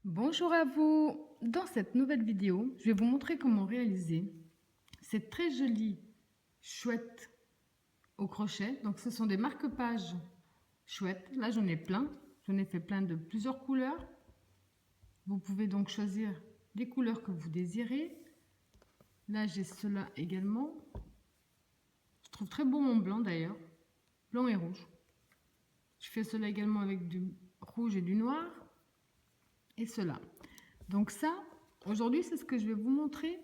Bonjour à vous! Dans cette nouvelle vidéo, je vais vous montrer comment réaliser cette très jolie chouette au crochet. Donc ce sont des marque-pages chouettes. Là j'en ai plein. J'en ai fait plein de plusieurs couleurs. Vous pouvez donc choisir les couleurs que vous désirez. Là j'ai cela également. Je trouve très beau mon blanc d'ailleurs. Blanc et rouge. Je fais cela également avec du rouge et du noir. Et cela. Donc ça, aujourd'hui, c'est ce que je vais vous montrer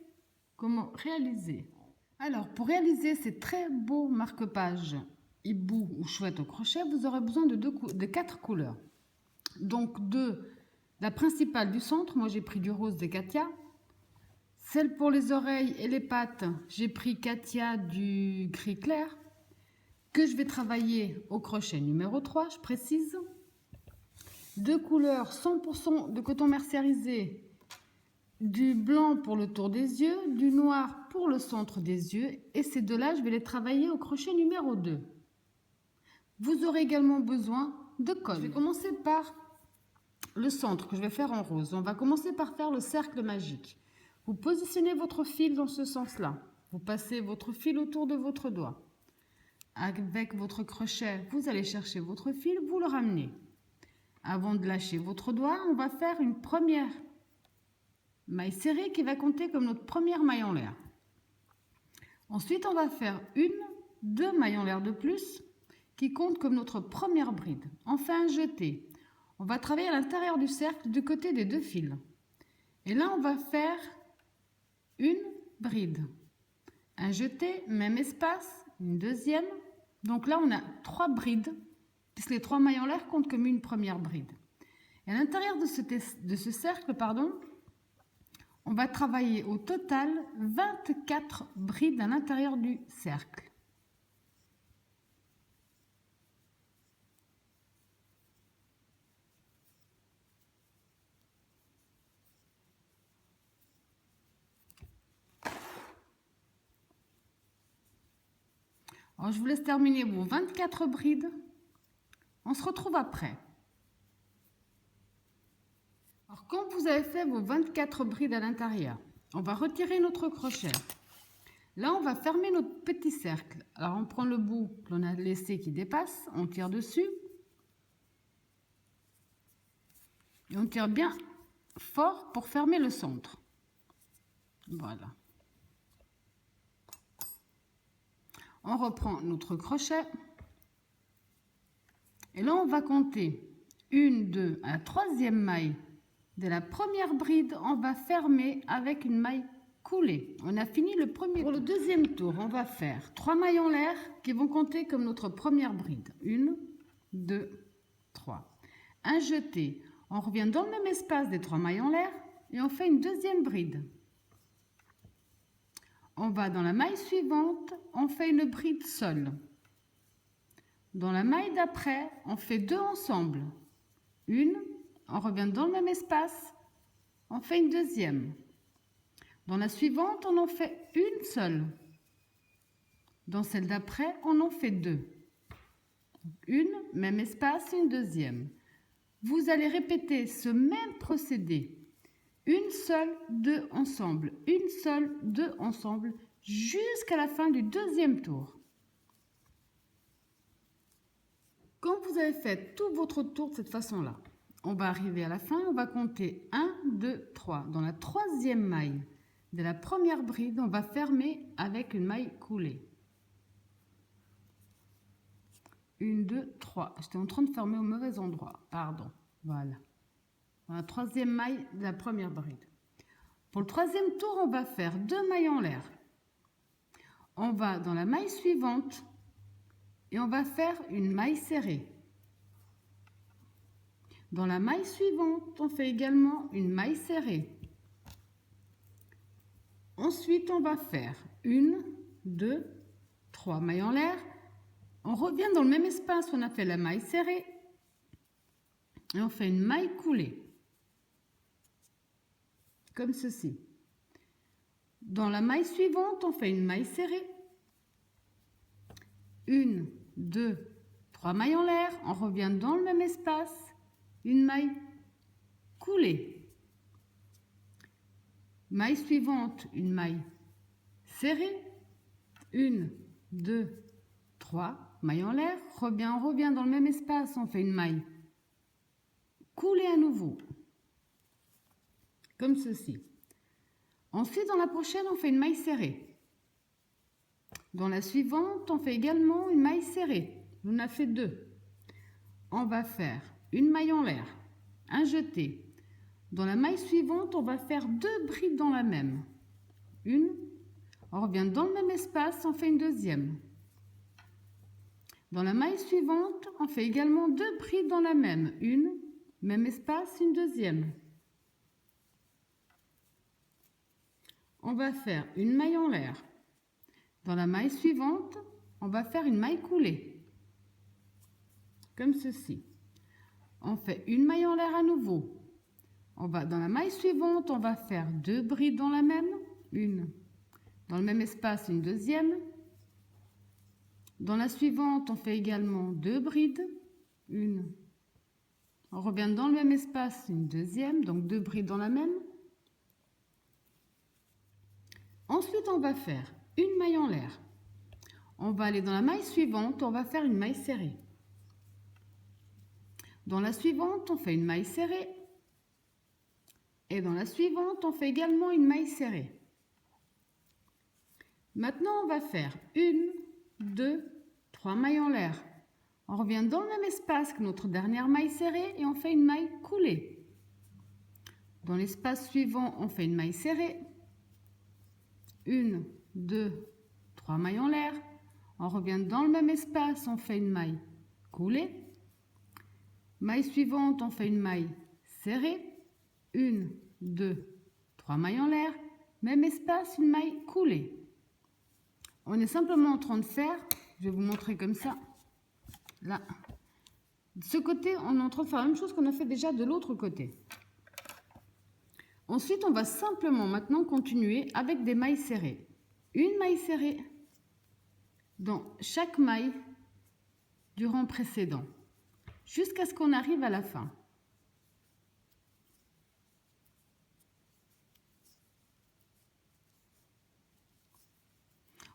comment réaliser. Alors, pour réaliser ces très beaux marque-pages hibou ou chouette au crochet, vous aurez besoin de 4 couleurs. Donc, la principale du centre, moi j'ai pris du rose de Katia. Celle pour les oreilles et les pattes, j'ai pris Katia du gris clair, que je vais travailler au crochet numéro 3, je précise. 2 couleurs 100% de coton mercerisé, du blanc pour le tour des yeux, du noir pour le centre des yeux, et ces deux-là, je vais les travailler au crochet numéro 2. Vous aurez également besoin de colle. Je vais commencer par le centre que je vais faire en rose. On va commencer par faire le cercle magique. Vous positionnez votre fil dans ce sens-là. Vous passez votre fil autour de votre doigt. Avec votre crochet, vous allez chercher votre fil, vous le ramenez. Avant de lâcher votre doigt, on va faire une première maille serrée qui va compter comme notre première maille en l'air. Ensuite, on va faire 2 mailles en l'air de plus qui comptent comme notre première bride. Enfin, un jeté. On va travailler à l'intérieur du cercle du côté des 2 fils. Et là, on va faire une bride. Un jeté, même espace, une deuxième. Donc là, on a 3 brides, puisque les 3 mailles en l'air comptent comme une première bride. Et à l'intérieur de ce cercle, on va travailler au total 24 brides à l'intérieur du cercle. Alors, je vous laisse terminer vos 24 brides. On se retrouve après. Alors, quand vous avez fait vos 24 brides à l'intérieur, on va retirer notre crochet. Là, on va fermer notre petit cercle. Alors, on prend le bout que l'on a laissé qui dépasse, on tire dessus. Et on tire bien fort pour fermer le centre. Voilà. On reprend notre crochet. Et là, on va compter 1, 2, à la 3e maille de la première bride. On va fermer avec une maille coulée. On a fini le premier tour. Pour le deuxième tour, on va faire 3 mailles en l'air qui vont compter comme notre première bride. 1, 2, 3. Un jeté. On revient dans le même espace des 3 mailles en l'air et on fait une deuxième bride. On va dans la maille suivante, on fait une bride seule. Dans la maille d'après, on fait 2 ensemble. Une, on revient dans le même espace, on fait une deuxième. Dans la suivante, on en fait une seule. Dans celle d'après, on en fait 2. Une, même espace, une deuxième. Vous allez répéter ce même procédé. Une seule, 2 ensemble. Une seule, 2 ensemble, jusqu'à la fin du deuxième tour. Quand vous avez fait tout votre tour de cette façon-là, on va arriver à la fin, on va compter 1, 2, 3. Dans la 3e maille de la première bride, on va fermer avec une maille coulée. 1, 2, 3. J'étais en train de fermer au mauvais endroit, pardon. Voilà. Dans la 3e maille de la première bride. Pour le 3e tour, on va faire 2 mailles en l'air. On va dans la maille suivante et on va faire une maille serrée. Dans la maille suivante, on fait également une maille serrée. Ensuite, on va faire 1, 2, 3 mailles en l'air. On revient dans le même espace où on a fait la maille serrée et on fait une maille coulée. Comme ceci. Dans la maille suivante, on fait une maille serrée. 1, 2, 3 mailles en l'air. On revient dans le même espace. Une maille coulée. Maille suivante, une maille serrée, 1, 2, 3, maille en l'air, on revient dans le même espace, on fait une maille coulée à nouveau, comme ceci. Ensuite, dans la prochaine, on fait une maille serrée. Dans la suivante, on fait également une maille serrée. On a fait 2. On va faire une maille en l'air, un jeté. Dans la maille suivante, on va faire 2 brides dans la même. Une, on revient dans le même espace, on fait une deuxième. Dans la maille suivante, on fait également 2 brides dans la même. Une, même espace, une deuxième. On va faire une maille en l'air. Dans la maille suivante, on va faire une maille coulée, comme ceci. On fait une maille en l'air à nouveau. Dans la maille suivante, on va faire 2 brides dans la même, une. Dans le même espace, une deuxième. Dans la suivante, on fait également 2 brides, une. On revient dans le même espace, une deuxième, donc 2 brides dans la même. Ensuite, on va faire une maille en l'air. On va aller dans la maille suivante, on va faire une maille serrée. Dans la suivante, on fait une maille serrée. Et dans la suivante, on fait également une maille serrée. Maintenant, on va faire 1, 2, 3 mailles en l'air. On revient dans le même espace que notre dernière maille serrée et on fait une maille coulée. Dans l'espace suivant, on fait une maille serrée. 1, 2, 3 mailles en l'air. On revient dans le même espace, on fait une maille coulée. Maille suivante, on fait une maille serrée. 1, 2, 3 mailles en l'air. Même espace, une maille coulée. On est simplement en train de faire, je vais vous montrer comme ça. Là, de ce côté, on est en train de faire la même chose qu'on a fait déjà de l'autre côté. Ensuite, on va simplement maintenant continuer avec des mailles serrées. Une maille serrée dans chaque maille du rang précédent, jusqu'à ce qu'on arrive à la fin.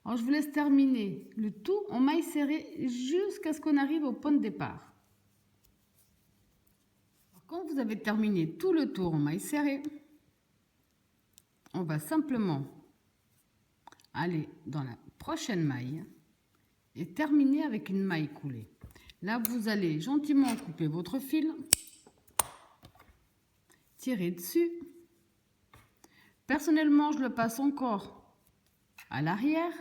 Alors, je vous laisse terminer le tout en maille serrée jusqu'à ce qu'on arrive au point de départ. Alors, quand vous avez terminé tout le tour en maille serrée, on va simplement aller dans la prochaine maille et terminer avec une maille coulée. Là, vous allez gentiment couper votre fil, tirer dessus. Personnellement, je le passe encore à l'arrière.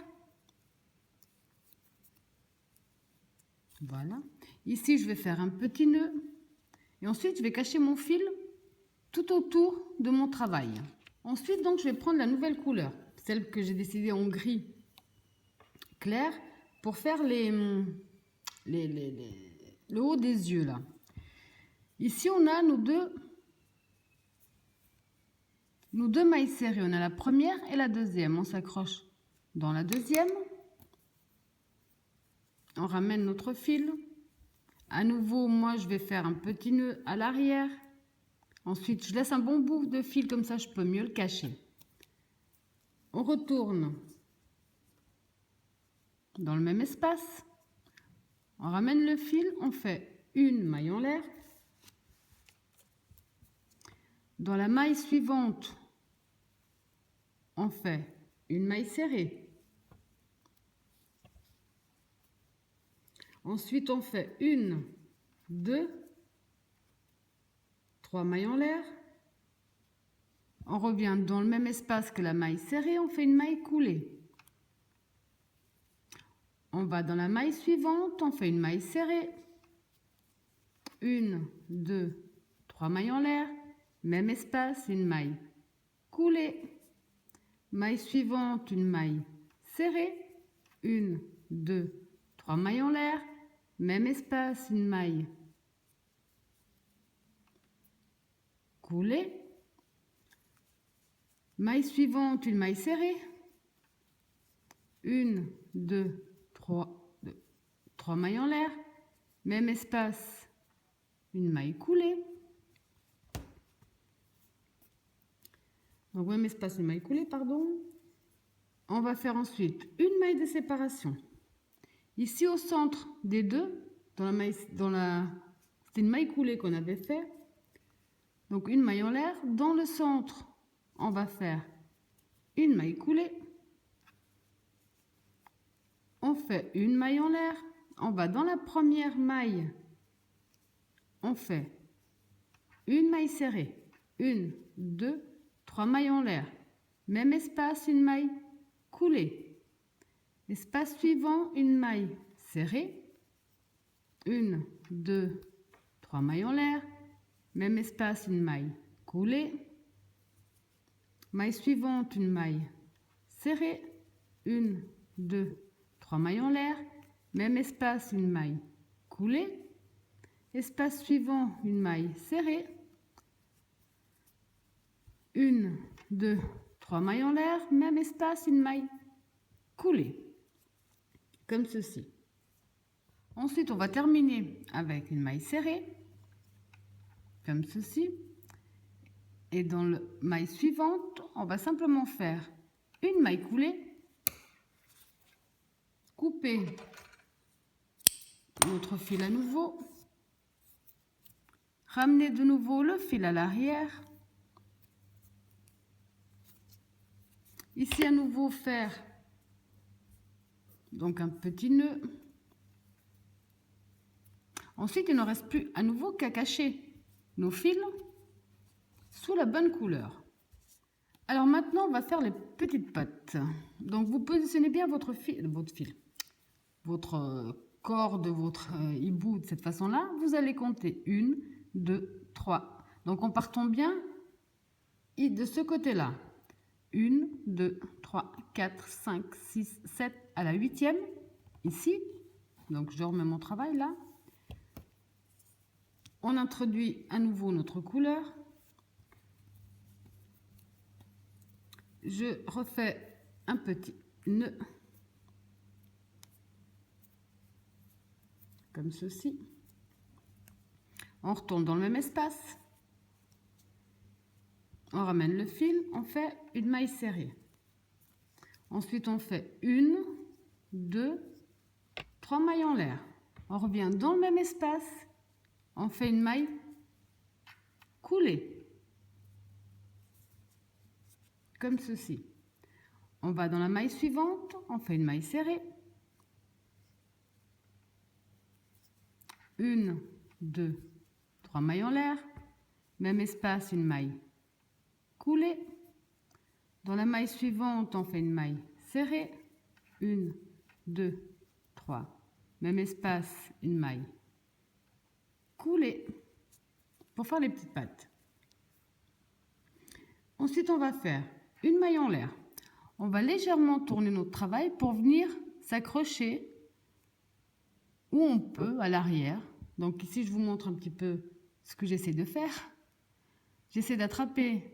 Voilà. Ici, je vais faire un petit nœud. Et ensuite, je vais cacher mon fil tout autour de mon travail. Ensuite, donc, je vais prendre la nouvelle couleur, celle que j'ai décidée en gris clair, pour faire le haut des yeux, là. Ici, on a nos deux mailles serrées. On a la première et la deuxième. On s'accroche dans la deuxième. On ramène notre fil. À nouveau, moi, je vais faire un petit nœud à l'arrière. Ensuite, je laisse un bon bout de fil, comme ça, je peux mieux le cacher. On retourne dans le même espace. On ramène le fil, on fait une maille en l'air. Dans la maille suivante, on fait une maille serrée. Ensuite, on fait 1, 2, 3 mailles en l'air. On revient dans le même espace que la maille serrée, on fait une maille coulée. On va dans la maille suivante, on fait une maille serrée. 1, 2, 3 mailles en l'air. Même espace, une maille coulée. Maille suivante, une maille serrée. 1, 2, 3 mailles en l'air. Même espace, une maille coulée. Maille suivante, une maille serrée. 1, 2, 3 mailles en l'air. Même espace, une maille coulée. Donc même espace, une maille coulée, pardon. On va faire ensuite une maille de séparation. Ici au centre des deux, c'était une maille coulée qu'on avait fait. Donc une maille en l'air. Dans le centre, on va faire une maille coulée. On fait une maille en l'air. On va dans la première maille. On fait une maille serrée. 1, 2, 3 mailles en l'air. Même espace, une maille coulée. Espace suivant, une maille serrée. 1, 2, 3 mailles en l'air. Même espace, une maille coulée. Maille suivante, une maille serrée. 1, 2, 3 mailles en l'air. Même espace, une maille coulée. Espace suivant, une maille serrée. 1, 2, 3 mailles en l'air. Même espace, une maille coulée. Comme ceci. Ensuite, on va terminer avec une maille serrée. Comme ceci. Et dans la maille suivante, on va simplement faire une maille coulée. Couper notre fil à nouveau. Ramener de nouveau le fil à l'arrière. Ici à nouveau faire donc un petit nœud. Ensuite, il ne reste plus à nouveau qu'à cacher nos fils sous la bonne couleur. Alors maintenant, on va faire les petites pattes. Donc vous positionnez bien votre corde, votre hibou de cette façon-là. Vous allez compter 1, 2, 3. Donc en partant bien de ce côté-là. 1, 2, 3, 4, 5, 6, 7 à la 8e. Ici. Donc je remets mon travail là. On introduit à nouveau notre couleur. Je refais un petit nœud. Comme ceci. On retourne dans le même espace. On ramène le fil, on fait une maille serrée. Ensuite, on fait 1, 2, 3 mailles en l'air. On revient dans le même espace. On fait une maille coulée. Comme ceci. On va dans la maille suivante. On fait une maille serrée. 1, 2, 3 mailles en l'air. Même espace, une maille coulée. Dans la maille suivante, on fait une maille serrée. 1, 2, 3. Même espace, une maille coulée. Pour faire les petites pattes. Ensuite, on va faire une maille en l'air. On va légèrement tourner notre travail pour venir s'accrocher où on peut à l'arrière. Donc ici, je vous montre un petit peu ce que j'essaie de faire. J'essaie d'attraper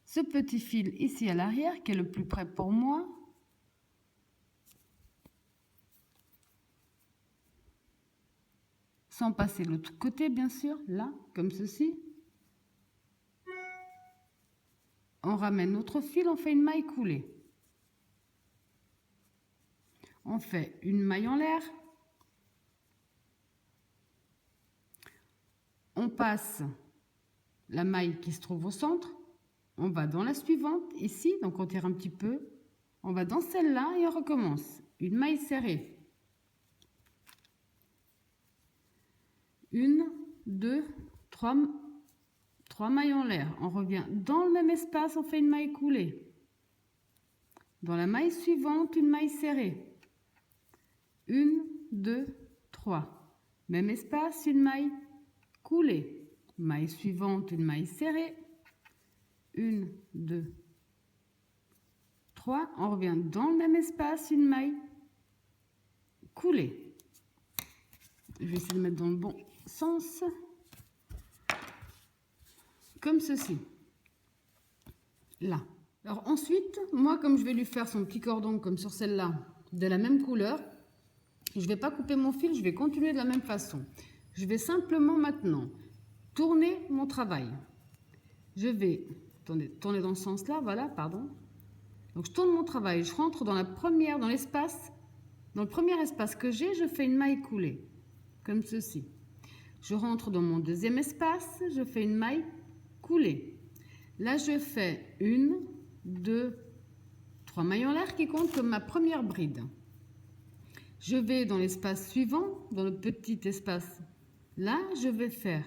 ce petit fil ici à l'arrière qui est le plus près pour moi. Sans passer de l'autre côté, bien sûr, là, comme ceci. On ramène notre fil, on fait une maille coulée. On fait une maille en l'air. On passe la maille qui se trouve au centre. On va dans la suivante, ici, donc on tire un petit peu. On va dans celle-là et on recommence. Une maille serrée. 1, 2, 3 mailles en l'air. On revient dans le même espace, on fait une maille coulée. Dans la maille suivante, une maille serrée. 1, 2, 3. Même espace, une maille coulée. Maille suivante, une maille serrée. 1, 2, 3. On revient dans le même espace, une maille coulée. Je vais essayer de mettre dans le bon sens. Comme ceci. Là. Alors ensuite, moi comme je vais lui faire son petit cordon comme sur celle-là, de la même couleur, je ne vais pas couper mon fil, je vais continuer de la même façon. Je vais simplement maintenant tourner mon travail. Je vais Attendez, tournez dans ce sens-là, voilà, pardon. Donc je tourne mon travail, je rentre dans la première, dans l'espace, dans le premier espace que j'ai, je fais une maille coulée, comme ceci. Je rentre dans mon deuxième espace, je fais une maille coulée. Là, je fais 1, 2, 3 mailles en l'air qui comptent comme ma première bride. Je vais dans l'espace suivant, dans le petit espace. Là, je vais faire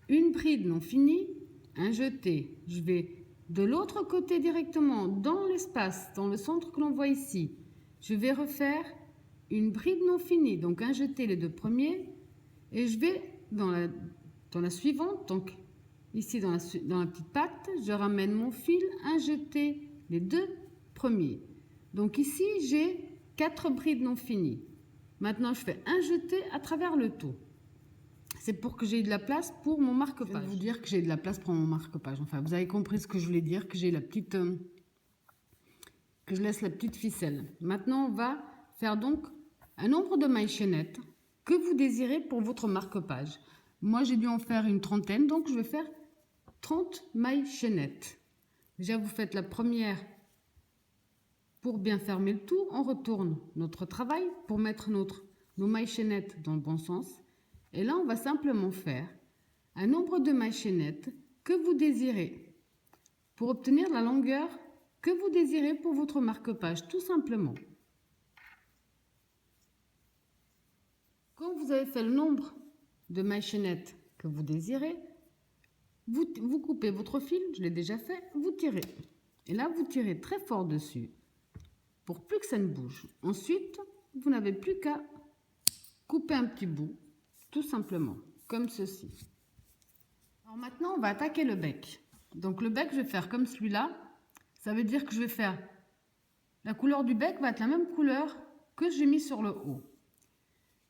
une bride non finie, un jeté. Je vais de l'autre côté directement dans l'espace, dans le centre que l'on voit ici. Je vais refaire une bride non finie, donc un jeté les deux premiers. Et je vais dans la suivante, donc ici dans la petite patte, je ramène mon fil, un jeté les deux premiers. Donc ici, j'ai 4 brides non finies. Maintenant, je fais un jeté à travers le tout. C'est pour que j'ai de la place pour mon marque-page. Je vais vous dire que j'ai de la place pour mon marque-page. Enfin, vous avez compris ce que je voulais dire, que j'ai la petite... que je laisse la petite ficelle. Maintenant, on va faire donc un nombre de mailles chaînettes que vous désirez pour votre marque-page. Moi, j'ai dû en faire une trentaine, donc je vais faire 30 mailles chaînettes. Déjà, vous faites la première. Pour bien fermer le tout, on retourne notre travail pour mettre nos mailles chaînettes dans le bon sens. Et là, on va simplement faire un nombre de mailles chaînettes que vous désirez pour obtenir la longueur que vous désirez pour votre marque-page, tout simplement. Quand vous avez fait le nombre de mailles chaînettes que vous désirez, vous coupez votre fil, je l'ai déjà fait, vous tirez. Et là, vous tirez très fort dessus pour plus que ça ne bouge. Ensuite, vous n'avez plus qu'à couper un petit bout, tout simplement, comme ceci. Alors maintenant, on va attaquer le bec. Donc le bec, je vais faire comme celui-là. Ça veut dire que je vais faire... La couleur du bec va être la même couleur que j'ai mis sur le haut.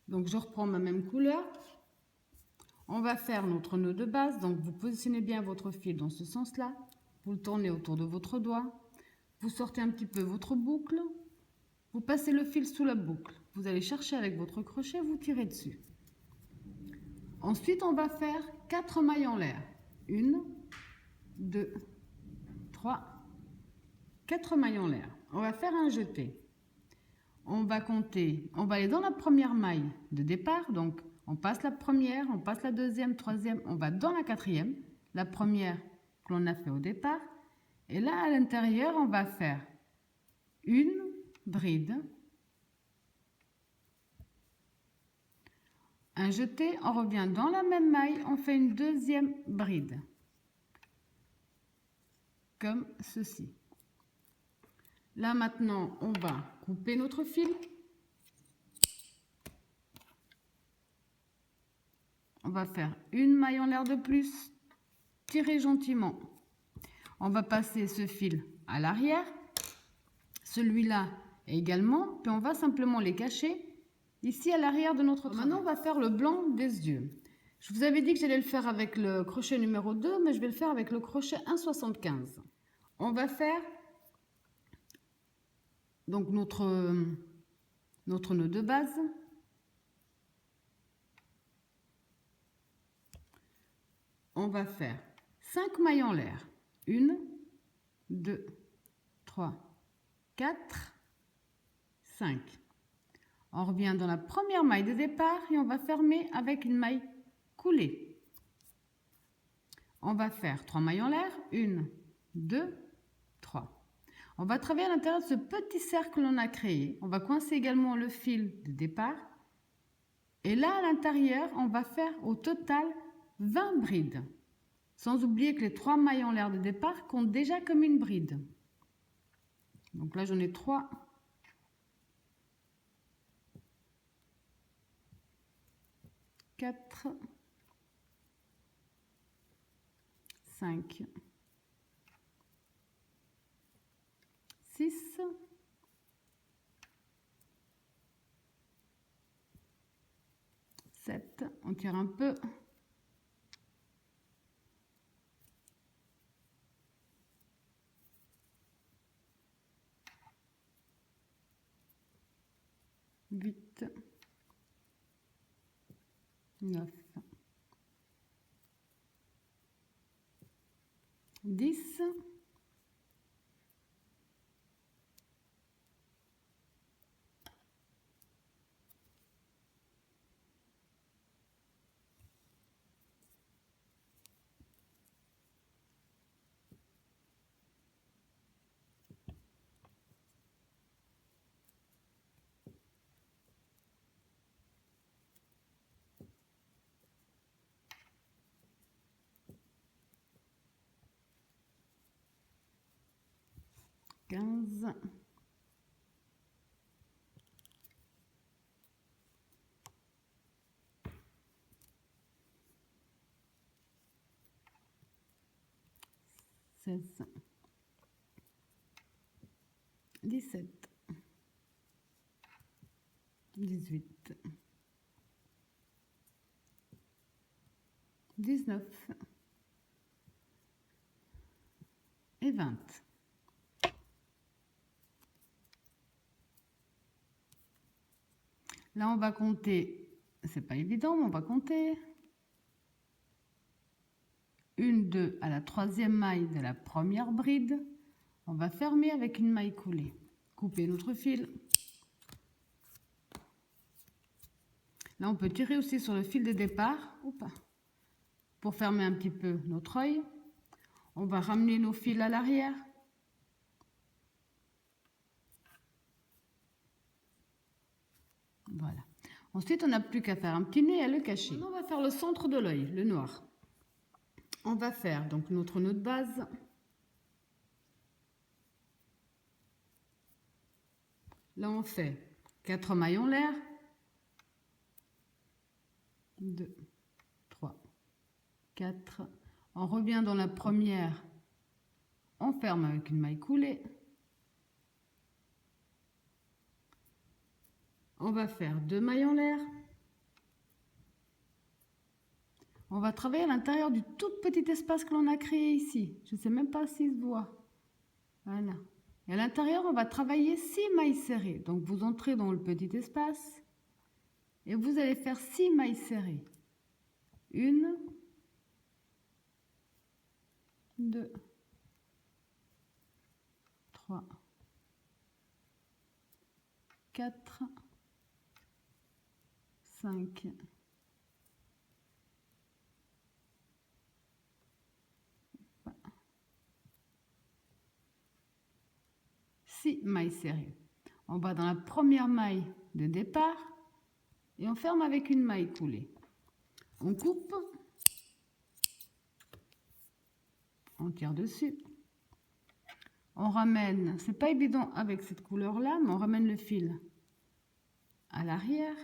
Donc je reprends ma même couleur. On va faire notre nœud de base. Donc vous positionnez bien votre fil dans ce sens-là. Vous le tournez autour de votre doigt. Vous sortez un petit peu votre boucle. Vous passez le fil sous la boucle. Vous allez chercher avec votre crochet, vous tirez dessus. Ensuite, on va faire 4 mailles en l'air. 1, 2, 3, 4 mailles en l'air. On va faire un jeté. On va compter, on va aller dans la première maille de départ. Donc, on passe la première, on passe la deuxième, troisième, on va dans la quatrième. La première que l'on a fait au départ. Et là, à l'intérieur, on va faire une bride, un jeté, on revient dans la même maille, on fait une deuxième bride, comme ceci. Là maintenant, on va couper notre fil. On va faire une maille en l'air de plus, tirer gentiment. On va passer ce fil à l'arrière, celui-là également, puis on va simplement les cacher ici à l'arrière de notre travail. Maintenant, on va faire le blanc des yeux. Je vous avais dit que j'allais le faire avec le crochet numéro 2, mais je vais le faire avec le crochet 1,75. On va faire donc notre nœud de base. On va faire 5 mailles en l'air. 1, 2, 3, 4, 5. On revient dans la première maille de départ et on va fermer avec une maille coulée. On va faire 3 mailles en l'air. 1, 2, 3. On va travailler à l'intérieur de ce petit cercle que l'on a créé. On va coincer également le fil de départ. Et là, à l'intérieur, on va faire au total 20 brides. Sans oublier que les 3 mailles en l'air de départ comptent déjà comme une bride. Donc là, j'en ai 3. 4, 5, 6, 7, on tire un peu, 8, 9, 10, 15, 16, 17, 18, 19 et 20. Là, on va compter, c'est pas évident, mais on va compter. 1, 2 à la 3e maille de la première bride. On va fermer avec une maille coulée. Couper notre fil. Là, on peut tirer aussi sur le fil de départ pour fermer un petit peu notre œil. On va ramener nos fils à l'arrière. Voilà. Ensuite, on n'a plus qu'à faire un petit nez et à le cacher. Maintenant, on va faire le centre de l'œil, le noir. On va faire donc notre nœud de base. Là, on fait 4 mailles en l'air. 2, 3, 4. On revient dans la première. On ferme avec une maille coulée. On va faire 2 mailles en l'air. On va travailler à l'intérieur du tout petit espace que l'on a créé ici. Je ne sais même pas s'il se voit. Voilà. Et à l'intérieur, on va travailler 6 mailles serrées. Donc, vous entrez dans le petit espace et vous allez faire 6 mailles serrées. 1, 2, 3, 4, 5, 6 mailles serrées. On va dans la première maille de départ et on ferme avec une maille coulée. On coupe, on tire dessus, on ramène, c'est pas évident avec cette couleur là, mais on ramène le fil à l'arrière.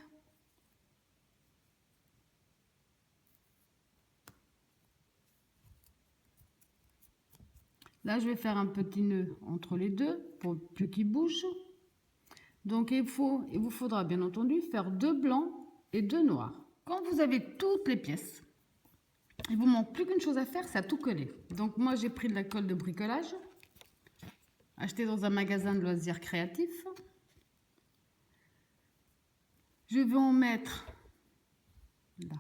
Là, je vais faire un petit nœud entre les deux pour plus qu'il bouge. Donc, il vous faudra bien entendu faire 2 blancs et 2 noirs. Quand vous avez toutes les pièces, il vous manque plus qu'une chose à faire, c'est à tout coller. Donc, moi, j'ai pris de la colle de bricolage, achetée dans un magasin de loisirs créatifs. Je vais en mettre là,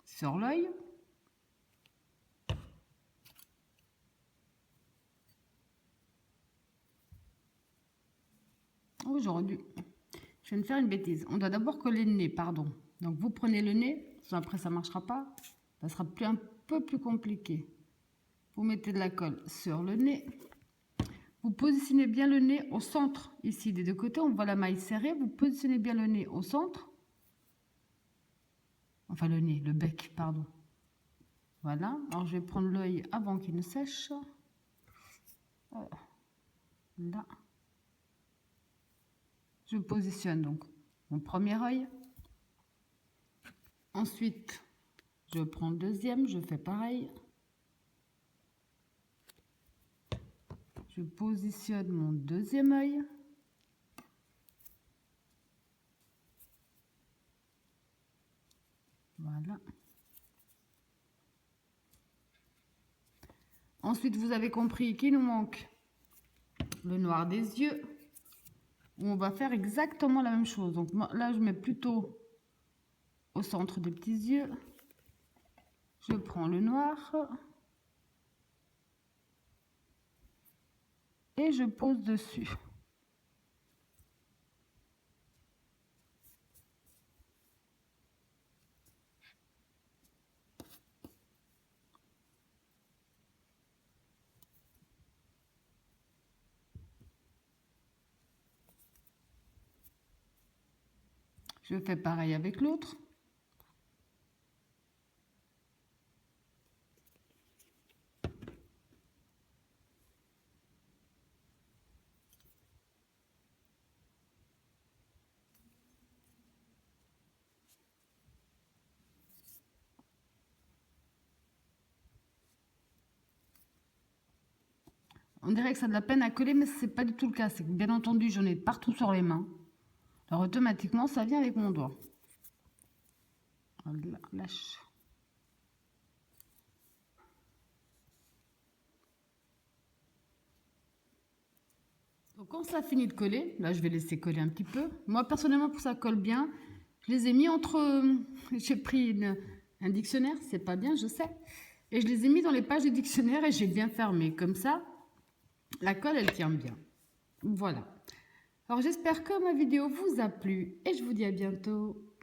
sur l'œil. Aujourd'hui, je viens de faire une bêtise. On doit d'abord coller le nez, pardon. Donc, vous prenez le nez, après ça ne marchera pas. Ça sera un peu plus compliqué. Vous mettez de la colle sur le nez. Vous positionnez bien le nez au centre. Ici, des deux côtés, on voit la maille serrée. Vous positionnez bien le nez au centre. Enfin, le nez, le bec, pardon. Voilà. Alors, je vais prendre l'œil avant qu'il ne sèche. Là. Je positionne donc mon premier œil. Ensuite, je prends le deuxième, je fais pareil. Je positionne mon deuxième œil. Voilà. Ensuite, vous avez compris qu'il nous manque le noir des yeux. On va faire exactement la même chose. Donc moi, là, je mets plutôt au centre des petits yeux. Je prends le noir et je pose dessus. Je fais pareil avec l'autre. On dirait que ça a de la peine à coller, mais ce n'est pas du tout le cas. C'est que bien entendu, j'en ai partout sur les mains. Alors automatiquement, ça vient avec mon doigt. Voilà, lâche. Donc quand ça finit de coller, là je vais laisser coller un petit peu. Moi personnellement, pour que ça colle bien, je les ai mis entre... J'ai pris un dictionnaire, c'est pas bien, je sais. Et je les ai mis dans les pages du dictionnaire et j'ai bien fermé. Comme ça, la colle, elle tient bien. Voilà. Alors j'espère que ma vidéo vous a plu et je vous dis à bientôt.